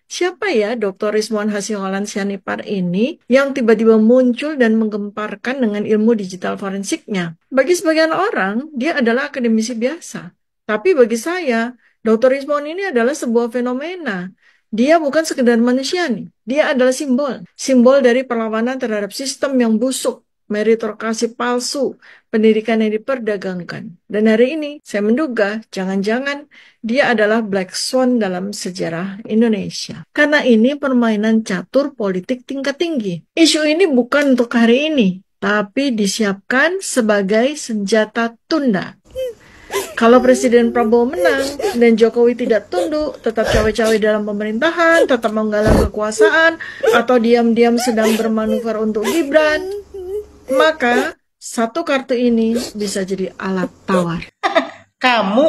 Siapa ya Dr. Rizwan Hasihwalan Sianipar ini yang tiba-tiba muncul dan menggemparkan dengan ilmu digital forensiknya? Bagi sebagian orang, dia adalah akademisi biasa. Tapi bagi saya, Dr. Rizwan ini adalah sebuah fenomena. Dia bukan sekedar manusia nih. Dia adalah simbol. Simbol dari perlawanan terhadap sistem yang busuk, meritokrasi palsu, pendidikan yang diperdagangkan. Dan hari ini, saya menduga jangan-jangan dia adalah Black Swan dalam sejarah Indonesia. Karena ini permainan catur politik tingkat tinggi. Isu ini bukan untuk hari ini, tapi disiapkan sebagai senjata tunda. Kalau Presiden Prabowo menang dan Jokowi tidak tunduk, tetap cawe-cawe dalam pemerintahan, tetap menggalang kekuasaan, atau diam-diam sedang bermanuver untuk Gibran, maka satu kartu ini bisa jadi alat tawar. Kamu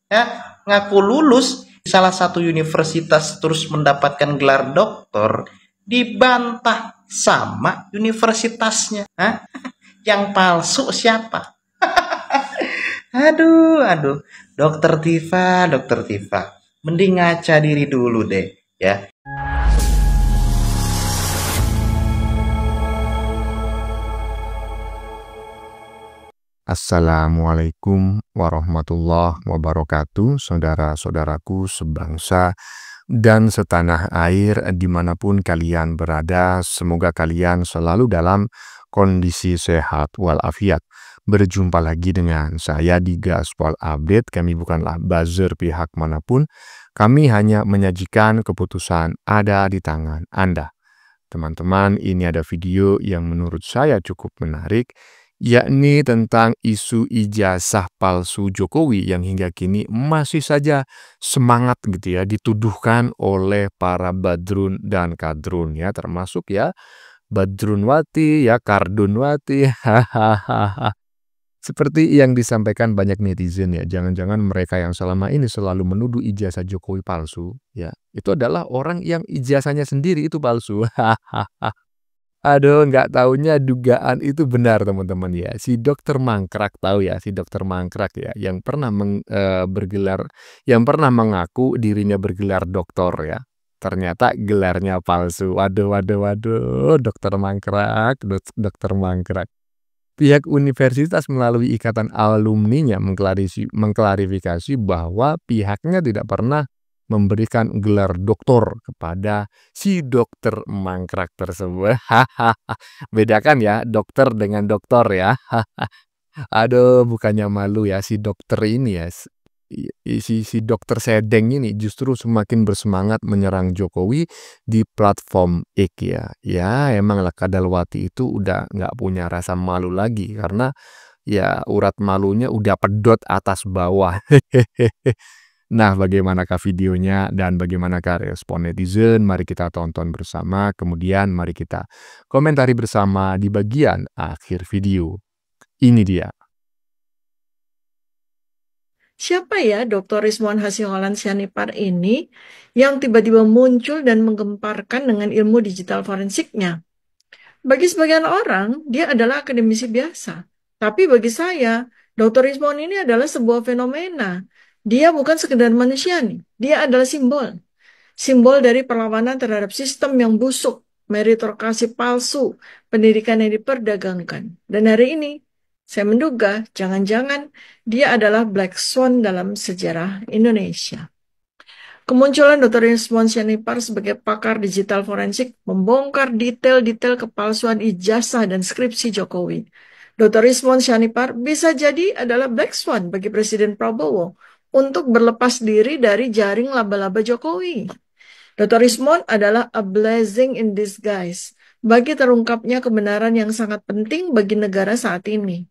ya ngaku lulus di salah satu universitas terus mendapatkan gelar doktor, dibantah sama universitasnya. Hah? Yang palsu siapa? Aduh. Dokter Tifa. Mending ngaca diri dulu deh, ya. Assalamualaikum warahmatullahi wabarakatuh, saudara-saudaraku sebangsa dan setanah air dimanapun kalian berada. Semoga kalian selalu dalam kondisi sehat walafiat. Berjumpa lagi dengan saya di Gaspol Update. Kami bukanlah buzzer pihak manapun. Kami hanya menyajikan keputusan ada di tangan Anda. Teman-teman, ini ada video yang menurut saya cukup menarik, yakni tentang isu ijazah palsu Jokowi yang hingga kini masih saja semangat gitu ya dituduhkan oleh para Badrun dan Kadrun ya, termasuk ya Badrunwati ya Kardunwati. Hahaha. Seperti yang disampaikan banyak netizen ya, jangan-jangan mereka yang selama ini selalu menuduh ijazah Jokowi palsu ya, itu adalah orang yang ijazahnya sendiri itu palsu. Hahaha. Aduh, nggak taunya dugaan itu benar teman-teman ya. Si dokter mangkrak tahu ya, si dokter mangkrak ya, yang pernah yang pernah mengaku dirinya bergelar doktor ya. Ternyata gelarnya palsu. Waduh, dokter mangkrak, dokter mangkrak. Pihak universitas melalui ikatan alumninya mengklarifikasi bahwa pihaknya tidak pernah memberikan gelar doktor kepada si dokter mangkrak tersebut. Bedakan ya dokter dengan doktor ya. Aduh, bukannya malu ya si dokter ini ya. Si dokter Sedeng ini justru semakin bersemangat menyerang Jokowi di platform X ya. Ya, emanglah Kadalwati itu udah nggak punya rasa malu lagi karena ya urat malunya udah pedot atas bawah. Nah, bagaimanakah videonya dan bagaimanakah respon netizen? Mari kita tonton bersama, kemudian mari kita komentari bersama di bagian akhir video. Ini dia. Siapa ya Dr. Rizwan Hasihwalan Sianipar ini yang tiba-tiba muncul dan menggemparkan dengan ilmu digital forensiknya? Bagi sebagian orang, dia adalah akademisi biasa. Tapi bagi saya, Dr. Rizwan ini adalah sebuah fenomena. Dia bukan sekedar manusia nih. Dia adalah simbol. Simbol dari perlawanan terhadap sistem yang busuk, meritokrasi palsu, pendidikan yang diperdagangkan. Dan hari ini, saya menduga jangan-jangan dia adalah Black Swan dalam sejarah Indonesia. Kemunculan Dr. Rizwan Sianipar sebagai pakar digital forensik membongkar detail-detail kepalsuan ijazah dan skripsi Jokowi. Dr. Rizwan Sianipar bisa jadi adalah Black Swan bagi Presiden Prabowo untuk berlepas diri dari jaring laba-laba Jokowi. Dr. Rizwan adalah a blessing in disguise bagi terungkapnya kebenaran yang sangat penting bagi negara saat ini.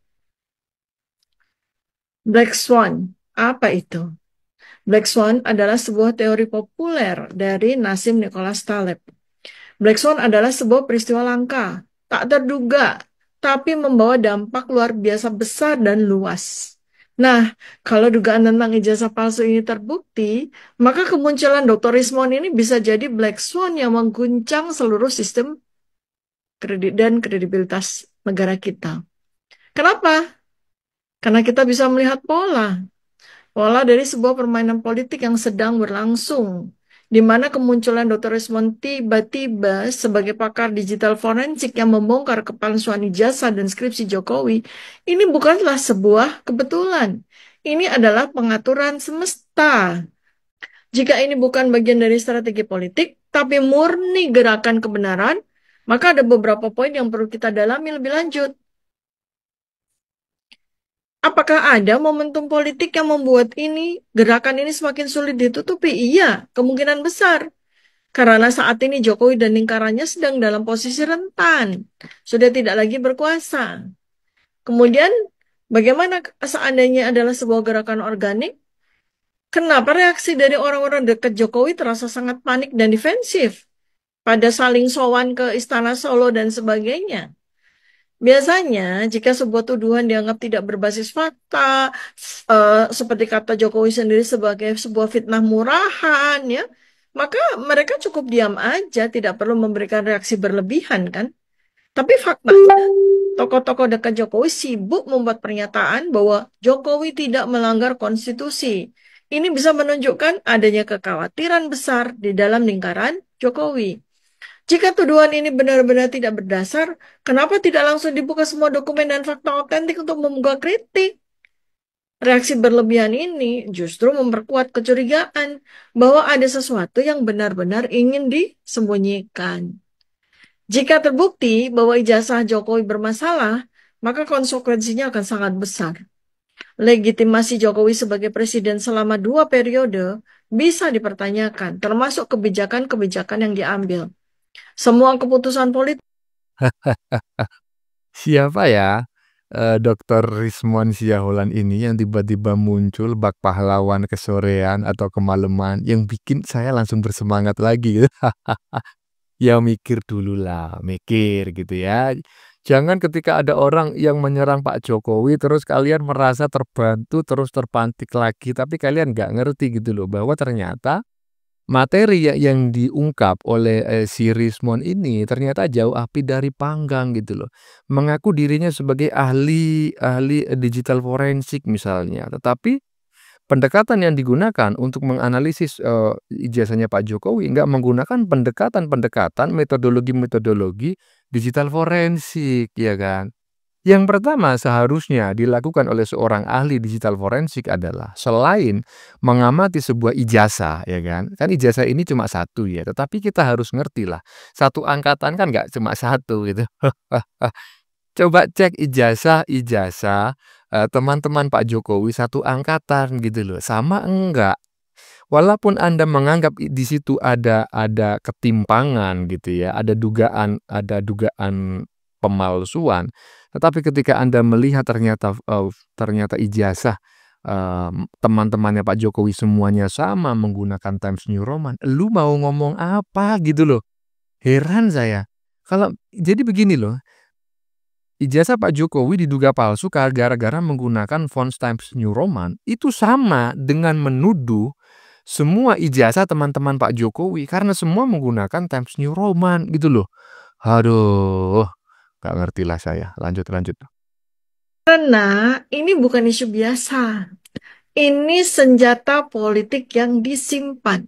Black Swan, apa itu? Black Swan adalah sebuah teori populer dari Nassim Nicholas Taleb. Black Swan adalah sebuah peristiwa langka, tak terduga, tapi membawa dampak luar biasa besar dan luas. Nah, kalau dugaan tentang ijazah palsu ini terbukti, maka kemunculan Dr. Rizwan ini bisa jadi Black Swan yang mengguncang seluruh sistem kredit dan kredibilitas negara kita. Kenapa? Karena kita bisa melihat pola dari sebuah permainan politik yang sedang berlangsung, di mana kemunculan Dr. Rismond tiba-tiba sebagai pakar digital forensik yang membongkar kepalsuan ijazah dan skripsi Jokowi, ini bukanlah sebuah kebetulan. Ini adalah pengaturan semesta. Jika ini bukan bagian dari strategi politik, tapi murni gerakan kebenaran, maka ada beberapa poin yang perlu kita dalami lebih lanjut. Apakah ada momentum politik yang membuat gerakan ini semakin sulit ditutupi? Iya, kemungkinan besar. Karena saat ini Jokowi dan lingkarannya sedang dalam posisi rentan, sudah tidak lagi berkuasa. Kemudian, bagaimana seandainya adalah sebuah gerakan organik? Kenapa reaksi dari orang-orang dekat Jokowi terasa sangat panik dan defensif pada saling sowan ke Istana Solo dan sebagainya? Biasanya, jika sebuah tuduhan dianggap tidak berbasis fakta, seperti kata Jokowi sendiri sebagai sebuah fitnah murahan, ya, maka mereka cukup diam aja, tidak perlu memberikan reaksi berlebihan, kan? Tapi faktanya, tokoh-tokoh dekat Jokowi sibuk membuat pernyataan bahwa Jokowi tidak melanggar konstitusi. Ini bisa menunjukkan adanya kekhawatiran besar di dalam lingkaran Jokowi. Jika tuduhan ini benar-benar tidak berdasar, kenapa tidak langsung dibuka semua dokumen dan fakta otentik untuk membuka kritik? Reaksi berlebihan ini justru memperkuat kecurigaan bahwa ada sesuatu yang benar-benar ingin disembunyikan. Jika terbukti bahwa ijazah Jokowi bermasalah, maka konsekuensinya akan sangat besar. Legitimasi Jokowi sebagai presiden selama 2 periode bisa dipertanyakan, termasuk kebijakan-kebijakan yang diambil. Semua keputusan politik Siapa ya Dr. Rismond Siaholan ini yang tiba-tiba muncul bak pahlawan kesorean atau kemalaman yang bikin saya langsung bersemangat lagi gitu. Ya mikir dulu lah, mikir gitu ya. Jangan ketika ada orang yang menyerang Pak Jokowi terus kalian merasa terbantu terus terpantik lagi, tapi kalian nggak ngerti gitu loh bahwa ternyata materi yang diungkap oleh si Rismond ini ternyata jauh api dari panggang gitu loh. Mengaku dirinya sebagai ahli ahli digital forensik misalnya, tetapi pendekatan yang digunakan untuk menganalisis ijazahnya Pak Jokowi nggak menggunakan pendekatan-pendekatan, metodologi-metodologi digital forensik, ya kan? Yang pertama seharusnya dilakukan oleh seorang ahli digital forensik adalah selain mengamati sebuah ijazah, ya kan? Kan ijazah ini cuma satu ya, tetapi kita harus ngerti lah, satu angkatan kan nggak cuma satu gitu. Coba cek ijazah-ijazah, teman-teman Pak Jokowi satu angkatan gitu loh, sama enggak? Walaupun Anda menganggap di situ ada ketimpangan gitu ya, ada dugaan pemalsuan, tetapi ketika Anda melihat ternyata ijazah, teman-temannya Pak Jokowi semuanya sama menggunakan Times New Roman, lu mau ngomong apa gitu loh. Heran saya. Jadi begini loh, ijazah Pak Jokowi diduga palsu gara-gara menggunakan font Times New Roman, itu sama dengan menuduh semua ijazah teman-teman Pak Jokowi karena semua menggunakan Times New Roman gitu loh. Aduh, nggak ngerti lah saya. Lanjut. karena ini bukan isu biasa. Ini senjata politik yang disimpan.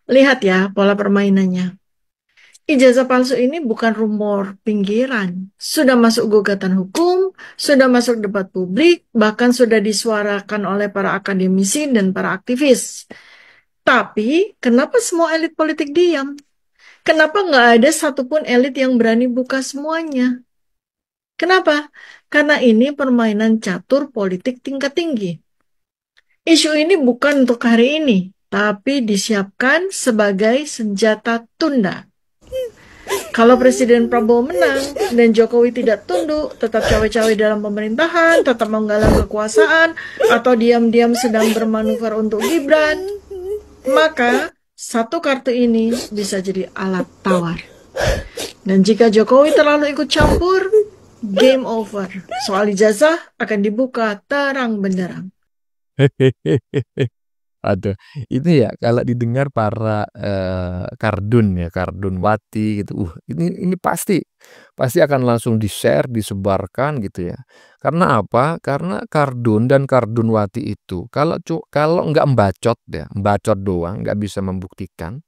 Lihat ya pola permainannya. Ijazah palsu ini bukan rumor pinggiran. Sudah masuk gugatan hukum, sudah masuk debat publik, bahkan sudah disuarakan oleh para akademisi dan para aktivis. Tapi, kenapa semua elit politik diam? Kenapa nggak ada satupun elit yang berani buka semuanya? Kenapa? Karena ini permainan catur politik tingkat tinggi. Isu ini bukan untuk hari ini, tapi disiapkan sebagai senjata tunda. Kalau Presiden Prabowo menang dan Jokowi tidak tunduk, tetap cawe-cawe dalam pemerintahan, tetap menggalang kekuasaan, atau diam-diam sedang bermanuver untuk Gibran, maka satu kartu ini bisa jadi alat tawar. Dan jika Jokowi terlalu ikut campur, game over. Soal ijazah akan dibuka terang benderang. Aduh, ini ya kalau didengar para Kardun ya, Kardunwati gitu. Ini pasti pasti akan langsung di-share, disebarkan gitu ya. Karena apa? Karena Kardun dan Kardunwati itu kalau nggak mbacot doang, nggak bisa membuktikan,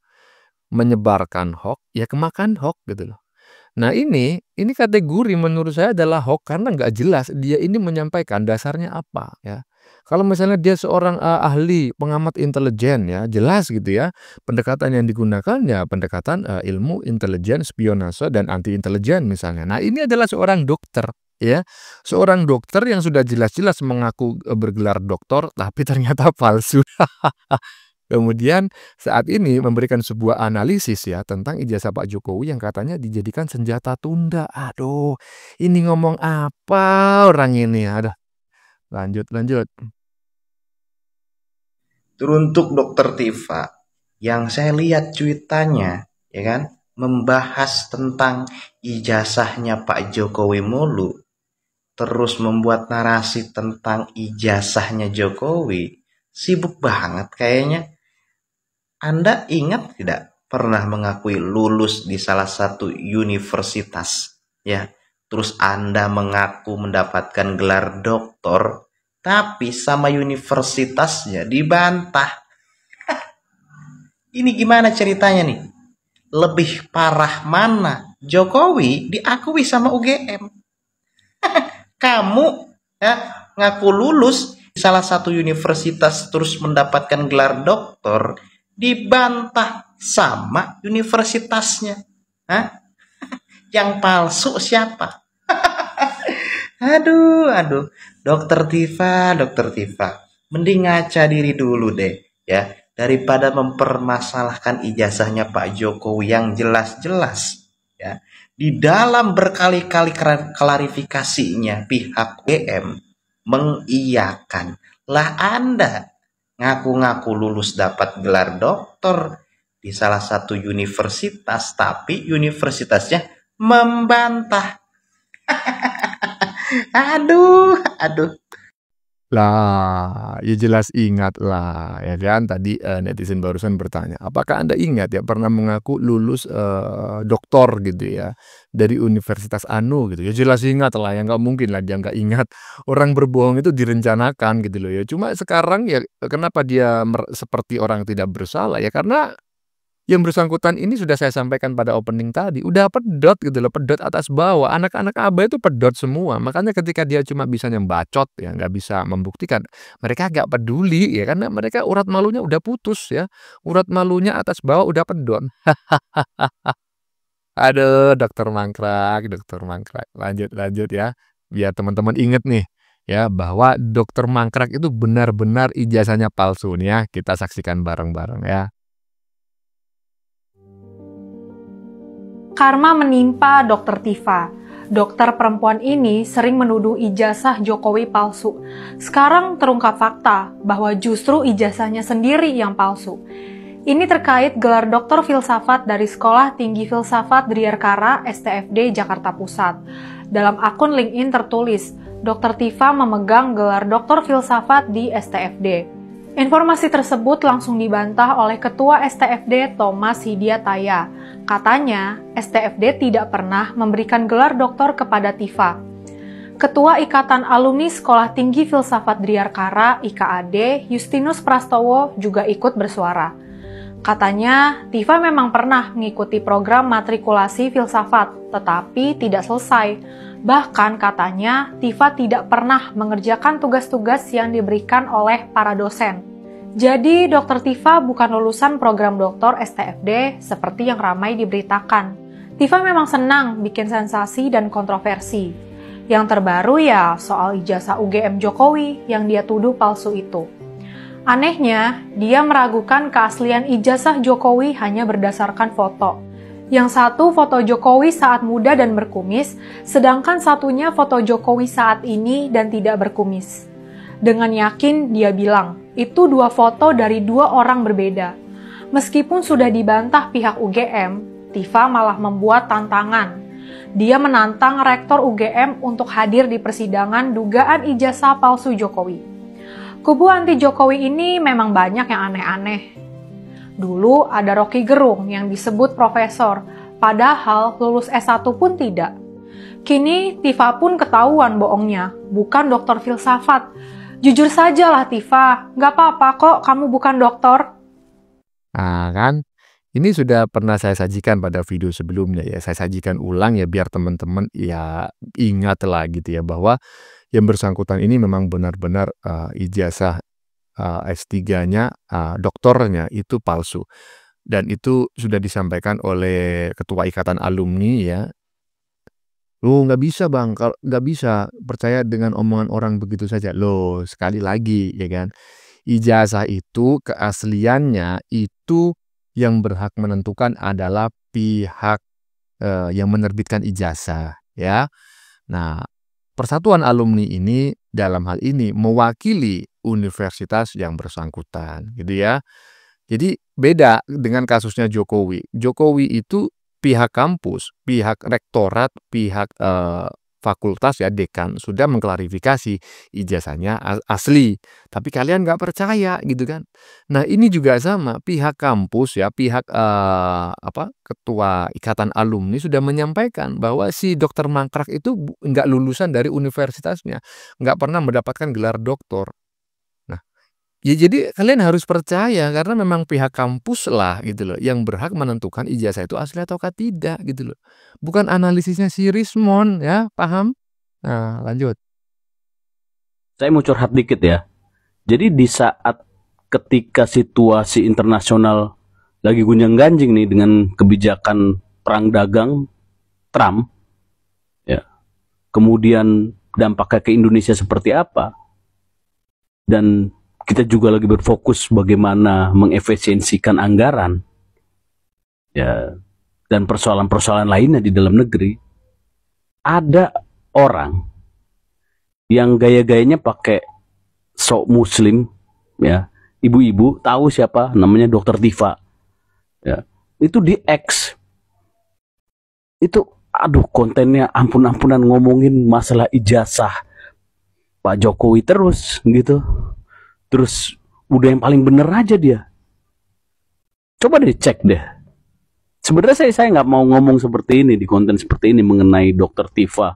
menyebarkan hoax, ya kemakan hoax gitu loh. Nah ini kategori menurut saya adalah hoax karena nggak jelas dia ini menyampaikan dasarnya apa ya. Kalau misalnya dia seorang, ahli pengamat intelijen ya, jelas gitu ya, pendekatan yang digunakan ya pendekatan, ilmu intelijen, spionase, dan anti intelijen misalnya. Nah ini adalah seorang dokter ya, seorang dokter yang sudah jelas-jelas mengaku, bergelar doktor tapi ternyata palsu. Kemudian saat ini memberikan sebuah analisis ya tentang ijazah Pak Jokowi yang katanya dijadikan senjata tunda. Aduh, ini ngomong apa orang ini? Aduh, lanjut lanjut. Teruntuk Dokter Tifa, yang saya lihat cuitannya, ya kan, membahas tentang ijazahnya Pak Jokowi mulu, terus membuat narasi tentang ijazahnya Jokowi, sibuk banget kayaknya. Anda ingat tidak pernah mengakui lulus di salah satu universitas, ya? Terus Anda mengaku mendapatkan gelar doktor, tapi sama universitasnya dibantah. Ini gimana ceritanya nih? Lebih parah mana? Jokowi diakui sama UGM. Kamu ya ngaku lulus di salah satu universitas terus mendapatkan gelar doktor, dibantah sama universitasnya. Hah? Yang palsu siapa? Aduh. Dokter Tifa. Mending ngaca diri dulu deh, ya. Daripada mempermasalahkan ijazahnya Pak Jokowi yang jelas-jelas, ya. Di dalam berkali-kali klarifikasinya pihak UGM mengiyakan. Lah Anda ngaku-ngaku lulus dapat gelar doktor di salah satu universitas, tapi universitasnya membantah. Aduh. Lah, ya jelas ingat lah, ya kan? Tadi, netizen barusan bertanya, "Apakah Anda ingat ya pernah mengaku lulus, doktor gitu ya, dari Universitas anu," gitu. Ya jelas ingat lah, ya nggak mungkin lah dia nggak ingat. Orang berbohong itu direncanakan gitu loh ya. Cuma sekarang ya, kenapa dia seperti orang tidak bersalah, ya karena yang bersangkutan ini sudah saya sampaikan pada opening tadi, udah pedot gitu loh, pedot atas bawah. Anak-anak Aba itu pedot semua. Makanya ketika dia cuma bisa nyembacot ya, nggak bisa membuktikan, mereka nggak peduli ya, karena mereka urat malunya udah putus ya. Urat malunya atas bawah udah pedot. Aduh, dokter mangkrak. Lanjut ya. Biar teman-teman inget nih ya, bahwa dokter mangkrak itu benar-benar ijazahnya palsu nih ya. Kita saksikan bareng-bareng ya. Karma menimpa Dokter Tifa. Dokter perempuan ini sering menuduh ijazah Jokowi palsu. Sekarang terungkap fakta bahwa justru ijazahnya sendiri yang palsu. Ini terkait gelar doktor filsafat dari Sekolah Tinggi Filsafat Driarkara STFD Jakarta Pusat. Dalam akun LinkedIn tertulis, Dokter Tifa memegang gelar doktor filsafat di STFD. Informasi tersebut langsung dibantah oleh Ketua STFD Thomas Hidiataya. Katanya, STFD tidak pernah memberikan gelar doktor kepada Tifa. Ketua Ikatan Alumni Sekolah Tinggi Filsafat Driarkara IKAD, Justinus Prastowo, juga ikut bersuara. Katanya, Tifa memang pernah mengikuti program matrikulasi filsafat, tetapi tidak selesai. Bahkan katanya, Tifa tidak pernah mengerjakan tugas-tugas yang diberikan oleh para dosen. Jadi, Dr. Tifa bukan lulusan program doktor STFD seperti yang ramai diberitakan. Tifa memang senang bikin sensasi dan kontroversi. Yang terbaru ya soal ijazah UGM Jokowi yang dia tuduh palsu itu. Anehnya, dia meragukan keaslian ijazah Jokowi hanya berdasarkan foto. Yang satu foto Jokowi saat muda dan berkumis, sedangkan satunya foto Jokowi saat ini dan tidak berkumis. Dengan yakin dia bilang, itu dua foto dari dua orang berbeda. Meskipun sudah dibantah pihak UGM, Tifa malah membuat tantangan. Dia menantang rektor UGM untuk hadir di persidangan dugaan ijazah palsu Jokowi. Kubu anti Jokowi ini memang banyak yang aneh-aneh. Dulu ada Rocky Gerung yang disebut profesor, padahal lulus S1 pun tidak. Kini Tifa pun ketahuan bohongnya, bukan dokter filsafat. Jujur sajalah Tifa, gak apa-apa kok kamu bukan dokter. Nah kan, ini sudah pernah saya sajikan pada video sebelumnya ya. Saya sajikan ulang ya biar teman-teman ya ingat lah gitu ya bahwa yang bersangkutan ini memang benar-benar ijazah S3-nya, doktornya itu palsu. Dan itu sudah disampaikan oleh ketua ikatan alumni ya. Loh nggak bisa bang, kalau nggak bisa percaya dengan omongan orang begitu saja. Loh sekali lagi ya kan, ijazah itu keasliannya itu yang berhak menentukan adalah pihak yang menerbitkan ijazah ya. Nah, persatuan alumni ini dalam hal ini mewakili universitas yang bersangkutan gitu ya. Jadi beda dengan kasusnya Jokowi. Jokowi itu pihak kampus, pihak rektorat, pihak fakultas ya dekan sudah mengklarifikasi ijazahnya asli, tapi kalian nggak percaya gitu kan. Nah ini juga sama, pihak kampus ya, pihak ketua ikatan alumni sudah menyampaikan bahwa si dokter mangkrak itu nggak lulusan dari universitasnya, nggak pernah mendapatkan gelar doktor. Nah ya jadi kalian harus percaya karena memang pihak kampus lah gitu loh yang berhak menentukan ijazah itu asli ataukah tidak gitu loh. Bukan analisisnya si Rismon ya, paham? Nah, lanjut. Saya mau curhat dikit ya. Jadi di saat ketika situasi internasional lagi gunjang-ganjing nih dengan kebijakan perang dagang Trump ya. Kemudian dampaknya ke Indonesia seperti apa? Dan kita juga lagi berfokus bagaimana mengefisiensikan anggaran ya, dan persoalan-persoalan lainnya di dalam negeri. Ada orang yang gaya-gayanya pakai sok muslim ya, ibu-ibu tahu siapa namanya, Dokter Tifa ya, itu di X itu aduh kontennya ampun-ampunan ngomongin masalah ijazah Pak Jokowi terus gitu. Terus udah yang paling bener aja dia. Coba deh cek deh. Sebenarnya saya nggak mau ngomong seperti ini di konten seperti ini mengenai Dokter Tifa.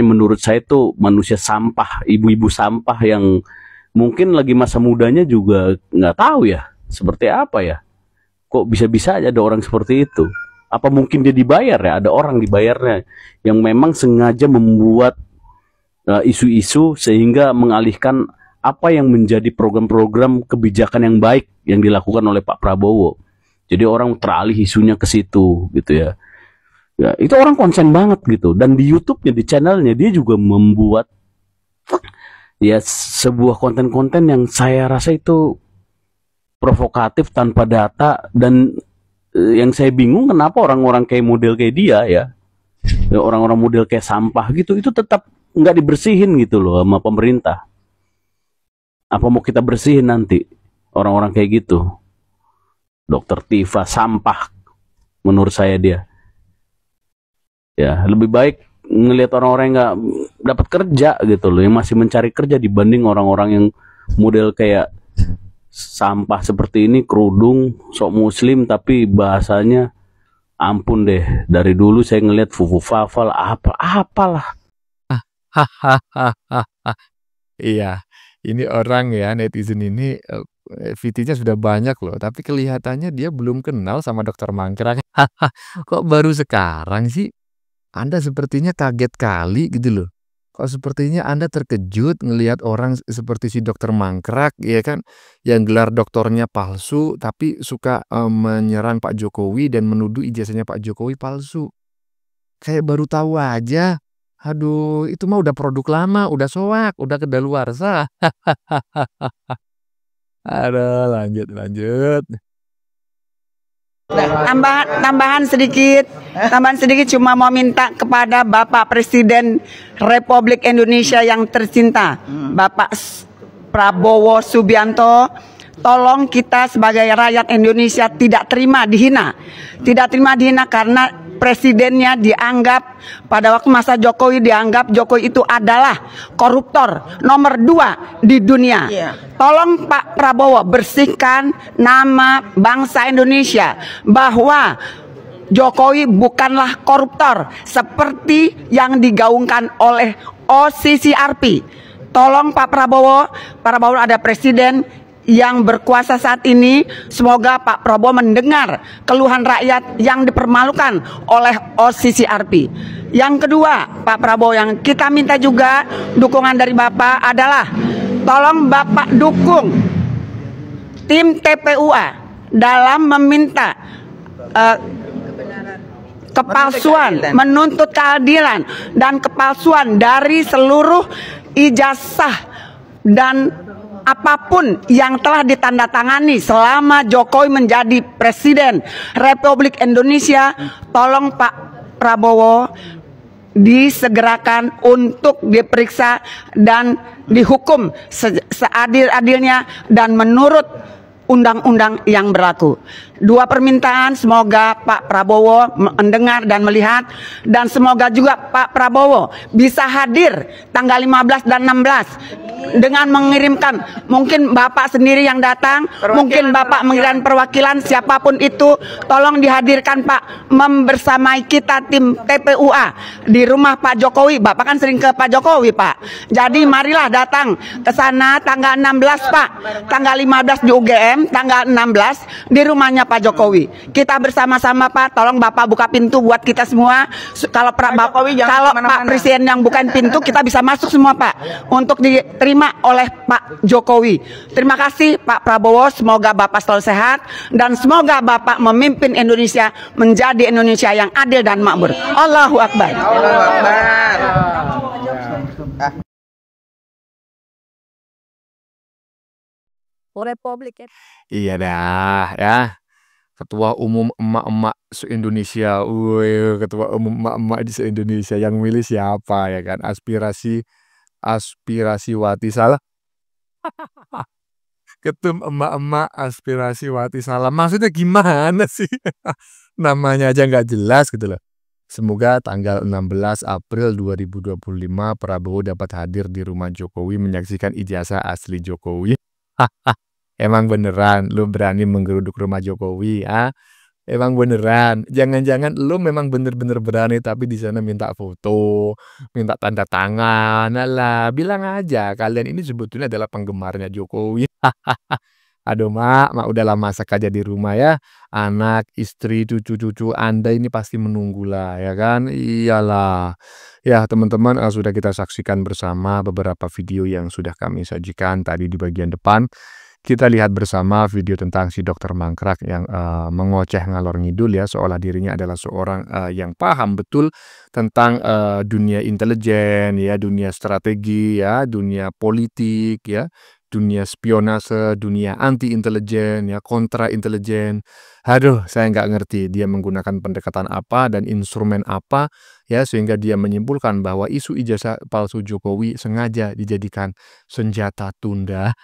Menurut saya itu manusia sampah, ibu-ibu sampah yang mungkin lagi masa mudanya juga nggak tahu ya seperti apa ya. Kok bisa-bisa aja ada orang seperti itu? Apa mungkin dia dibayar ya? Ada orang dibayarnya yang memang sengaja membuat isu-isu sehingga mengalihkan apa yang menjadi program-program kebijakan yang baik yang dilakukan oleh Pak Prabowo. Jadi orang teralih isunya ke situ gitu ya. Ya, itu orang konsen banget gitu. Dan di YouTube-nya, di channelnya dia juga membuat ya sebuah konten-konten yang saya rasa itu provokatif tanpa data. Dan yang saya bingung kenapa orang-orang kayak model kayak dia ya, orang-orang model kayak sampah gitu itu tetap nggak dibersihin gitu loh sama pemerintah. Apa mau kita bersihin nanti orang-orang kayak gitu? Dokter Tifa sampah menurut saya dia. Ya lebih baik ngelihat orang-orang yang nggak dapat kerja gitu loh, yang masih mencari kerja dibanding orang-orang yang model kayak sampah seperti ini, kerudung, sok muslim tapi bahasanya ampun deh. Dari dulu saya ngelihat fufu fafal apalah. Iya, ini orang ya netizen ini VT-nya sudah banyak loh, tapi kelihatannya dia belum kenal sama dokter mangkrak. Kok baru sekarang sih? Anda sepertinya kaget kali gitu loh. Kok sepertinya Anda terkejut ngelihat orang seperti si dokter mangkrak ya kan, yang gelar doktornya palsu tapi suka menyerang Pak Jokowi dan menuduh ijazahnya Pak Jokowi palsu. Kayak baru tahu aja. Aduh, itu mah udah produk lama, udah soak, udah kedaluarsa. Aduh, lanjut. Tambahan sedikit cuma mau minta kepada Bapak Presiden Republik Indonesia yang tercinta, Bapak Prabowo Subianto, tolong kita sebagai rakyat Indonesia tidak terima dihina karena presidennya dianggap pada waktu masa Jokowi dianggap Jokowi itu adalah koruptor nomor 2 di dunia. Tolong Pak Prabowo bersihkan nama bangsa Indonesia bahwa Jokowi bukanlah koruptor seperti yang digaungkan oleh OCCRP. Tolong Pak Prabowo ada presiden yang berkuasa saat ini, semoga Pak Prabowo mendengar keluhan rakyat yang dipermalukan oleh OCCRP. Yang kedua, Pak Prabowo, yang kita minta juga dukungan dari Bapak adalah tolong Bapak dukung tim TPUA dalam meminta kepalsuan, menuntut keadilan dan kepalsuan dari seluruh ijazah dan apapun yang telah ditandatangani selama Jokowi menjadi Presiden Republik Indonesia. Tolong Pak Prabowo disegerakan untuk diperiksa dan dihukum seadil-adilnya dan menurut undang-undang yang berlaku. 2 permintaan, semoga Pak Prabowo mendengar dan melihat, dan semoga juga Pak Prabowo bisa hadir tanggal 15 dan 16 dengan mengirimkan, mungkin Bapak sendiri yang datang, mungkin Bapak mengirimkan perwakilan, siapapun itu, tolong dihadirkan Pak, membersamai kita tim TPUA di rumah Pak Jokowi. Bapak kan sering ke Pak Jokowi, Pak. Jadi marilah datang ke sana tanggal 16 Pak, tanggal 15 di UGM, tanggal 16 di rumahnya Pak Jokowi. Kita bersama-sama Pak, tolong Bapak buka pintu buat kita semua. Kalau Pak Presiden yang bukain pintu, kita bisa masuk semua Pak, untuk diterima oleh Pak Jokowi. Terima kasih Pak Prabowo, semoga Bapak selalu sehat dan semoga Bapak memimpin Indonesia menjadi Indonesia yang adil dan makmur. Allahu Akbar. Allahu Akbar. Republik Iya dah ya. Ketua Umum emak-emak se-Indonesia. Wih, Ketua Umum emak-emak di se-Indonesia yang milih siapa ya kan? Aspirasi Wati salah. Ketum emak-emak aspirasi Wati salah. Maksudnya gimana sih? Namanya aja nggak jelas gitu loh. Semoga tanggal 16 April 2025 Prabowo dapat hadir di rumah Jokowi menyaksikan ijazah asli Jokowi. Emang beneran lu berani menggeruduk rumah Jokowi, ah? Emang beneran? Jangan-jangan lu memang bener-bener berani tapi di sana minta foto, minta tanda tangan. Alah, bilang aja kalian ini sebetulnya adalah penggemarnya Jokowi. Aduh, Mak udahlah masak aja di rumah ya. Anak, istri, cucu-cucu Anda ini pasti menunggulah ya kan? Iyalah. Ya, teman-teman, sudah kita saksikan bersama beberapa video yang sudah kami sajikan tadi di bagian depan. Kita lihat bersama video tentang si dokter mangkrak yang mengoceh ngalor ngidul ya, seolah dirinya adalah seorang yang paham betul tentang dunia intelijen ya, dunia strategi ya, dunia politik ya, dunia spionase, dunia anti intelijen ya, kontra intelijen. Aduh, saya nggak ngerti dia menggunakan pendekatan apa dan instrumen apa ya sehingga dia menyimpulkan bahwa isu ijazah palsu Jokowi sengaja dijadikan senjata tunda.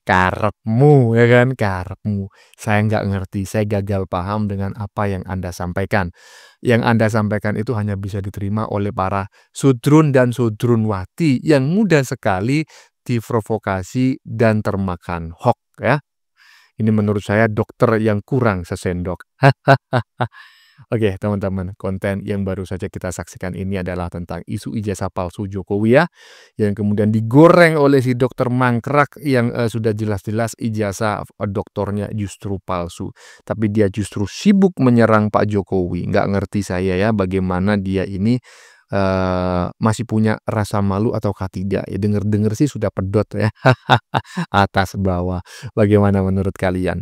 Karepmu ya kan, karepmu. Saya nggak ngerti, saya gagal paham dengan apa yang Anda sampaikan. Yang Anda sampaikan itu hanya bisa diterima oleh para sudrun dan sudrunwati yang mudah sekali diprovokasi dan termakan hoax ya. Ini menurut saya dokter yang kurang sesendok. Oke, teman-teman, konten yang baru saja kita saksikan ini adalah tentang isu ijazah palsu Jokowi ya, yang kemudian digoreng oleh si dokter mangkrak yang sudah jelas-jelas ijazah doktornya justru palsu. Tapi dia justru sibuk menyerang Pak Jokowi. Nggak ngerti saya ya bagaimana dia ini masih punya rasa malu ataukah tidak ya, denger-denger sih sudah pedot ya. Atas bawah. Bagaimana menurut kalian?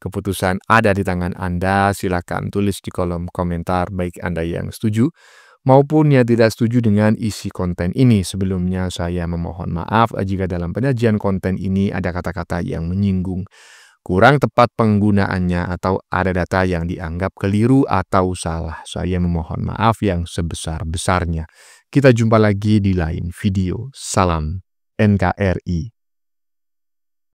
Keputusan ada di tangan Anda, silakan tulis di kolom komentar baik Anda yang setuju maupun yang tidak setuju dengan isi konten ini. Sebelumnya saya memohon maaf jika dalam penyajian konten ini ada kata-kata yang menyinggung, kurang tepat penggunaannya atau ada data yang dianggap keliru atau salah. Saya memohon maaf yang sebesar-besarnya. Kita jumpa lagi di lain video. Salam NKRI.